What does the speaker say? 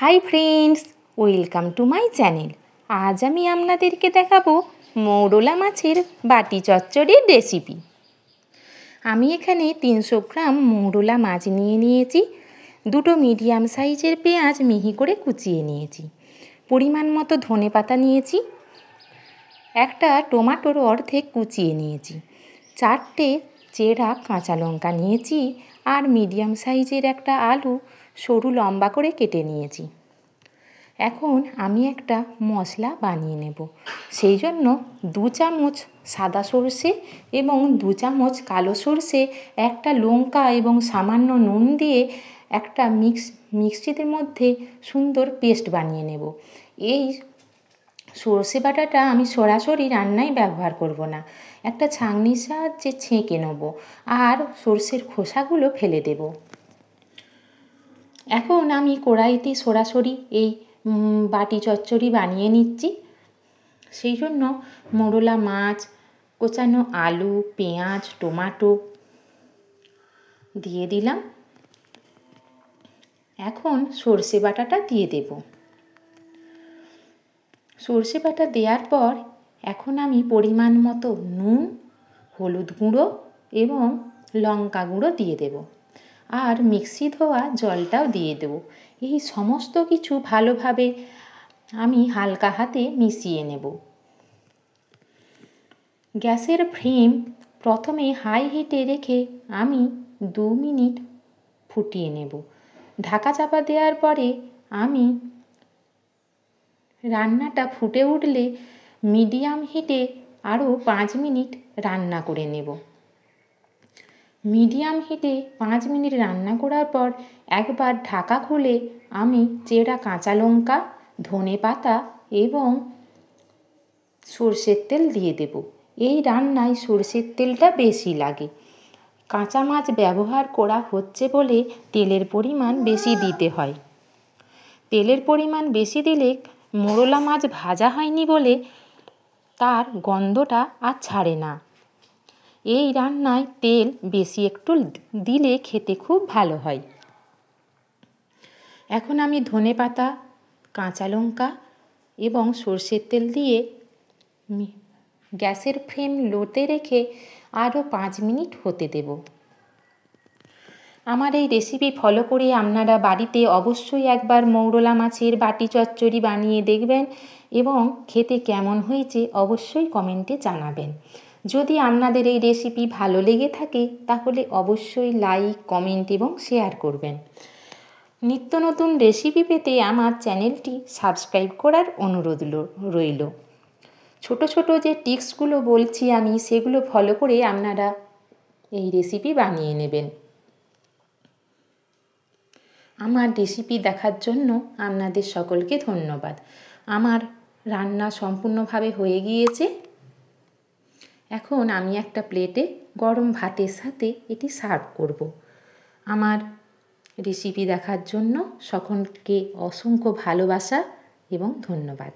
Hi friends, welcome to my channel. আজ আমি আপনাদেরকে দেখাবো মৌরলা মাছের বাটি চচ্চড়ির রেসিপি। আমি এখানে 300 গ্রাম মৌরলা মাছ নিয়েছি। দুটো মিডিয়াম সাইজের পেঁয়াজ মিহি করে কুচিয়ে নিয়েছি। পরিমাণ মতো ধনেপাতা নিয়েছি। একটা টমেটোর অর্ধেক কুচিয়ে নিয়েছি। 4টে চেরা কাঁচা লঙ্কা নিয়েছি। আর মিডিয়াম সাইজের একটা আলু সরু লম্বা করে কেটে নিয়েছি। এখন আমি একটা মশলা বানিয়ে নেব। সেই জন্য 2 চামচ সাদা সর্ষে এবং 2 চামচ কালো সর্ষে, একটা লঙ্কা এবং সামান্য নুন দিয়ে একটা মিক্সির মধ্যে সুন্দর পেস্ট বানিয়ে নেব। এই সর্ষে বাটাটা আমি সরাসরি রান্নায় ব্যবহার করব না, একটা ছাঁকনির সাহায্যে ছেঁকে নেব আর সর্ষের খোসাগুলো ফেলে দেব। এখন আমি কড়াইতে সরাসরি এই বাটি চচ্চড়ি বানিয়ে নিচ্ছি। সেই জন্য মৌরলা মাছ, কোচানো আলু, পেঁয়াজ, টমেটো দিয়ে দিলাম। এখন সর্ষে বাটাটা দিয়ে দেব। সর্ষে বাটা দেওয়ার পর এখন আমি পরিমাণ মতো নুন, হলুদ গুঁড়ো এবং লঙ্কা গুঁড়ো দিয়ে দেব। আর মিক্সি ধোয়া জলটাও দিয়ে দেব। এই সমস্ত কিছু ভালোভাবে আমি হালকা হাতে মিশিয়ে নেব। গ্যাসের ফ্লেম প্রথমে হাই হিটে রেখে আমি 2 মিনিট ফুটিয়ে নেব। ঢাকা চাপা দেওয়ার পরে আমি রান্নাটা ফুটে উঠলে মিডিয়াম হিটে আরও 5 মিনিট রান্না করে নেব। মিডিয়াম হিটে 5 মিনিট রান্না করার পর একবার ঢাকা খুলে আমি চেরা কাঁচা লঙ্কা, ধনেপাতা এবং সরষের তেল দিয়ে দেব। এই রান্নায় সরষের তেলটা বেশি লাগে। কাঁচা মাছ ব্যবহার করা হচ্ছে বলে তেলের পরিমাণ বেশি দিতে হয়। তেলের পরিমাণ বেশি দিলে মৌরলা মাছ ভাজা হয়নি বলে তার গন্ধটা আর ছাড়ে না। এই রান্নায় তেল বেশি একটু দিলে খেতে খুব ভালো হয়। এখন আমি ধনেপাতা, কাঁচা লঙ্কা এবং সরষের তেল দিয়ে গ্যাসের ফ্লেম লোতে রেখে আরও 5 মিনিট হতে দেব। আমার এই রেসিপি ফলো করে আপনারা বাড়িতে অবশ্যই একবার মৌরলা মাছের বাটি চচ্চড়ি বানিয়ে দেখবেন এবং খেতে কেমন হয়েছে অবশ্যই কমেন্টে জানাবেন। যদি আপনাদের এই রেসিপি ভালো লেগে থাকে তাহলে অবশ্যই লাইক, কমেন্ট এবং শেয়ার করবেন। নিত্য নতুন রেসিপি পেতে আমার চ্যানেলটি সাবস্ক্রাইব করার অনুরোধ রইল। ছোট ছোট যে টিপসগুলো বলছি আমি, সেগুলো ফলো করে আপনারা এই রেসিপি বানিয়ে নেবেন। আমার রেসিপি দেখার জন্য আপনাদের সকলকে ধন্যবাদ। আমার রান্না সম্পূর্ণভাবে হয়ে গিয়েছে। এখন আমি একটা প্লেটে গরম ভাতের সাথে এটি সার্ভ করব। আমার রেসিপি দেখার জন্য সকলকে অসংখ্য ভালোবাসা এবং ধন্যবাদ।